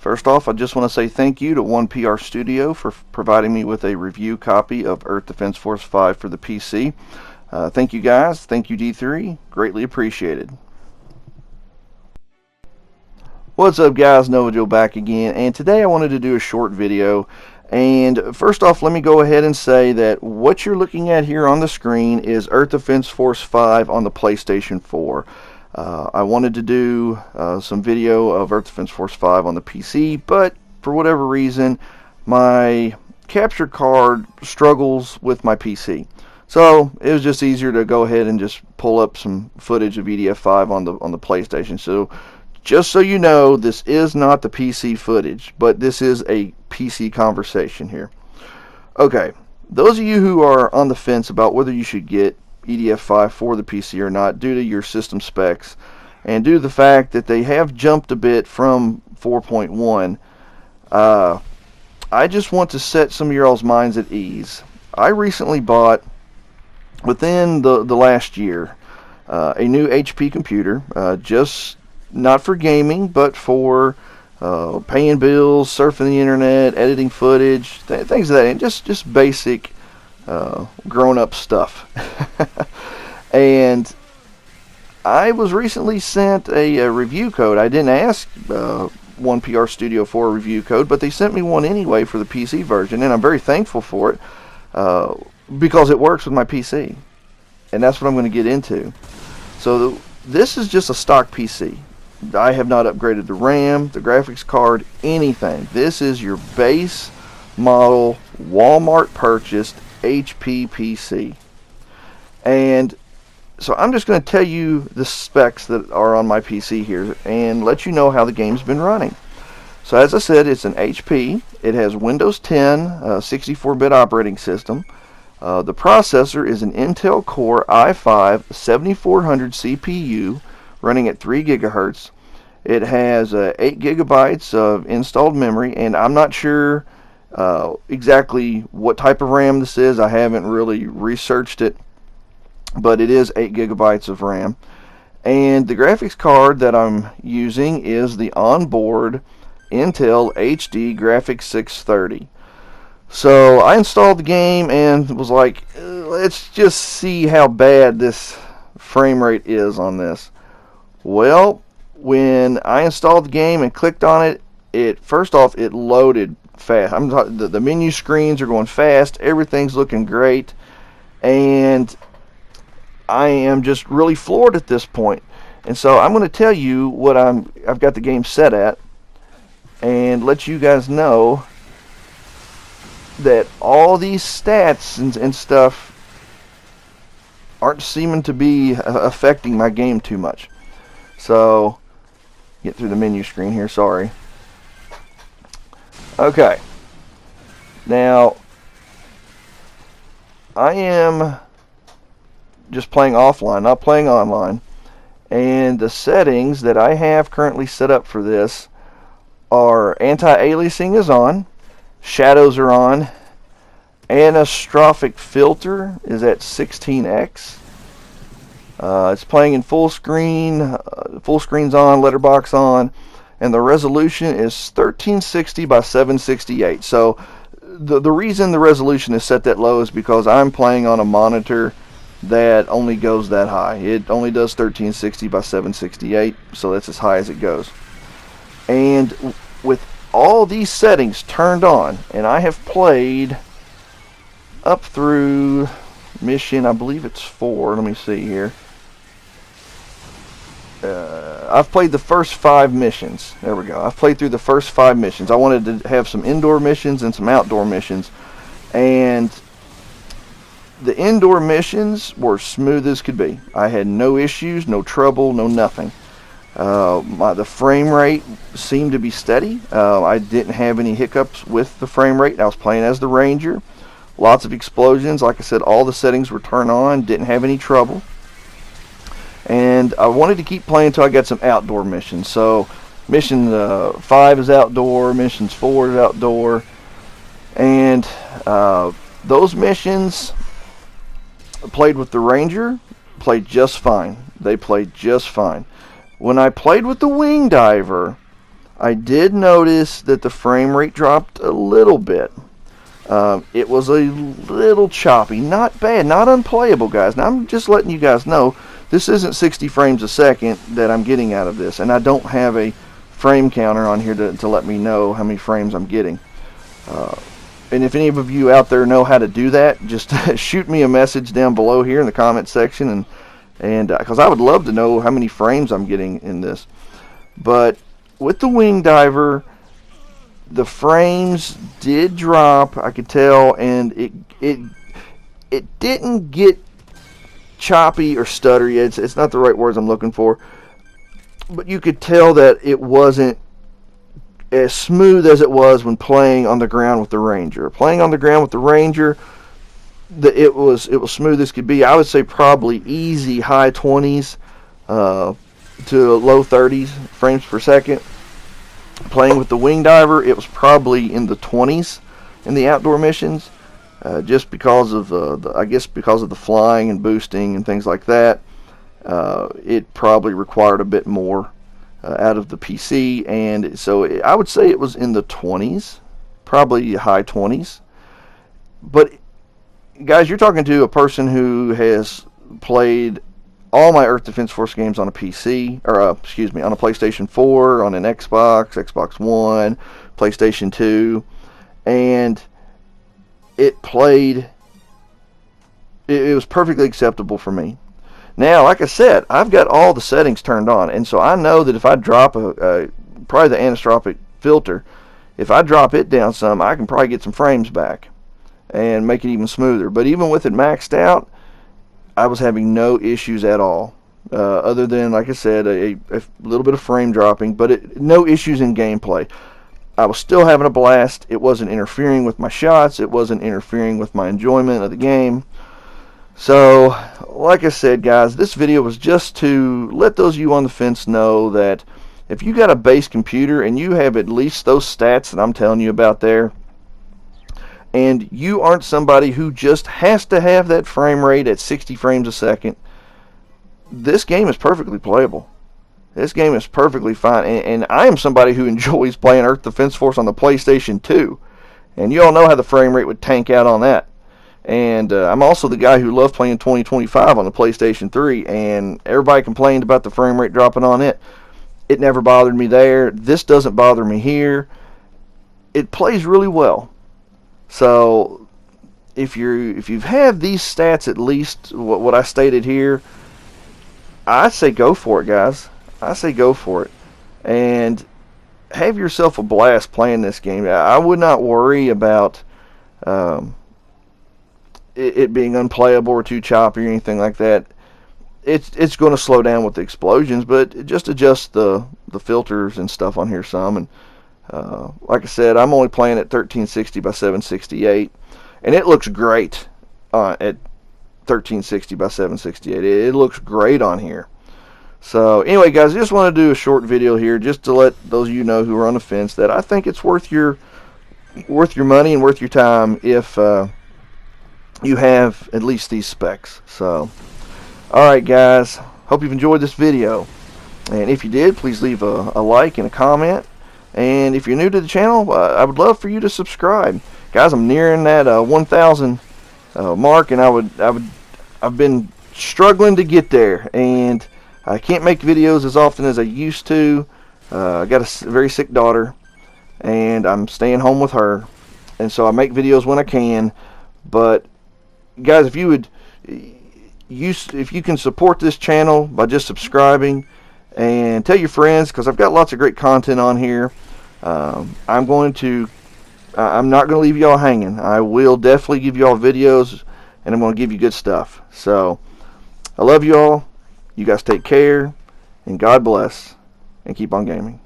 First off, I just want to say thank you to 1PR Studio for providing me with a review copy of Earth Defense Force 5 for the PC. Thank you guys. Thank you D3. Greatly appreciated. What's up guys, Nova Joe back again, and today I wanted to do a short video. And first off, let me go ahead and say that what you're looking at here on the screen is Earth Defense Force 5 on the PlayStation 4. I wanted to do some video of Earth Defense Force 5 on the PC, but for whatever reason, my capture card struggles with my PC. So it was just easier to go ahead and just pull up some footage of EDF 5 on the PlayStation. So just so you know, this is not the PC footage, but this is a PC conversation here. Okay, those of you who are on the fence about whether you should get EDF 5 for the PC or not due to your system specs and due to the fact that they have jumped a bit from 4.1, I just want to set some of your all's minds at ease. I recently bought, within the last year, a new HP computer, just not for gaming, but for paying bills, surfing the internet, editing footage, things of that, and just basic grown-up stuff. And I was recently sent a review code. I didn't ask 1PR Studio for a review code, but they sent me one anyway for the PC version, and I'm very thankful for it because it works with my PC, and that's what I'm going to get into. So this is just a stock PC. I have not upgraded the RAM, the graphics card, anything. This is your base model, Walmart purchased HP PC. And so I'm just going to tell you the specs that are on my PC here and let you know how the game's been running. So as I said, it's an HP. It has Windows 10, 64-bit operating system. The processor is an Intel Core i5 7400 CPU running at 3 gigahertz. It has 8 gigabytes of installed memory, and I'm not sure exactly what type of RAM this is. I haven't really researched it, but it is 8 gigabytes of RAM. And the graphics card that I'm using is the onboard Intel HD Graphics 630. So I installed the game and was like, let's just see how bad this frame rate is on this. Well, when I installed the game and clicked on it, first off, it loaded fast. The menu screens are going fast. Everything's looking great, and I am just really floored at this point. And so I'm going to tell you what I've got the game set at, and let you guys know that all these stats and stuff aren't seeming to be affecting my game too much. So, get through the menu screen here, sorry. Okay. Now, I am just playing offline, not playing online. And the settings that I have currently set up for this are anti-aliasing is on, shadows are on, anastrophic filter is at 16x. It's playing in full screen, full screen's on, letterbox on, and the resolution is 1360 by 768. So the reason the resolution is set that low is because I'm playing on a monitor that only goes that high. It only does 1360 by 768, so that's as high as it goes. And with all these settings turned on, and I have played up through mission, I believe it's 4. Let me see here. I've played the first 5 missions. There we go. I've played through the first 5 missions. I wanted to have some indoor missions and some outdoor missions, and the indoor missions were smooth as could be. I had no issues, no trouble, no nothing. The frame rate seemed to be steady. I didn't have any hiccups with the frame rate. I was playing as the Ranger. Lots of explosions. Like I said, all the settings were turned on. Didn't have any trouble. And I wanted to keep playing until I got some outdoor missions. So mission 5 is outdoor, missions 4 is outdoor, and those missions played with the Ranger, played just fine. They played just fine. When I played with the Wing Diver, I did notice that the frame rate dropped a little bit. It was a little choppy. Not bad, not unplayable, guys. Now, I'm just letting you guys know this isn't 60 frames a second that I'm getting out of this, and I don't have a frame counter on here to let me know how many frames I'm getting. And if any of you out there know how to do that, just shoot me a message down below here in the comment section, and because I would love to know how many frames I'm getting in this. But with the wing diver, the frames did drop, I could tell, and it didn't get choppy or stuttery. It's not the right words I'm looking for, but you could tell that it wasn't as smooth as it was when playing on the ground with the Ranger. Playing on the ground with the Ranger, it was smooth as could be. I would say probably easy high 20s to low 30s frames per second. Playing with the wing diver, it was probably in the 20s in the outdoor missions, just because of I guess because of the flying and boosting and things like that. It probably required a bit more out of the PC, and so I would say it was in the 20s, probably high 20s. But guys, you're talking to a person who has played all my Earth Defense Force games on a PC, or excuse me, on a PlayStation 4, on an Xbox, Xbox One, PlayStation 2, and it played. It was perfectly acceptable for me. Now, like I said, I've got all the settings turned on, and so I know that if I drop probably the anisotropic filter, if I drop it down some, I can probably get some frames back and make it even smoother. But even with it maxed out, I was having no issues at all, other than, like I said, a little bit of frame dropping, but no issues in gameplay. I was still having a blast. It wasn't interfering with my shots. It wasn't interfering with my enjoyment of the game. So, like I said, guys, this video was just to let those of you on the fence know that if you got a base computer and you have at least those stats that I'm telling you about there, and you aren't somebody who just has to have that frame rate at 60 frames a second, this game is perfectly playable. This game is perfectly fine. And I am somebody who enjoys playing Earth Defense Force on the PlayStation 2. And you all know how the frame rate would tank out on that. And I'm also the guy who loved playing 2025 on the PlayStation 3. And everybody complained about the frame rate dropping on it. It never bothered me there. This doesn't bother me here. It plays really well. So if you've had these stats, at least what I stated here, I say go for it, guys. I say go for it, and have yourself a blast playing this game. I would not worry about it being unplayable or too choppy or anything like that. It's going to slow down with the explosions, but just adjust the filters and stuff on here some. And like I said, I'm only playing at 1360 by 768, and it looks great at 1360 by 768. It looks great on here. So anyway, guys, I just want to do a short video here just to let those of you know who are on the fence that I think it's worth your money and worth your time if you have at least these specs. So, all right, guys, hope you've enjoyed this video, and if you did, please leave a like and a comment. And if you're new to the channel, I would love for you to subscribe, guys. I'm nearing that 1,000 mark, and I've been struggling to get there, and I can't make videos as often as I used to. I got a very sick daughter, and I'm staying home with her, and so I make videos when I can. But guys, if you can support this channel by just subscribing and tell your friends, because I've got lots of great content on here. I'm not going to leave y'all hanging. I will definitely give y'all videos, and I'm going to give you good stuff. So I love y'all. You guys take care, and God bless, and keep on gaming.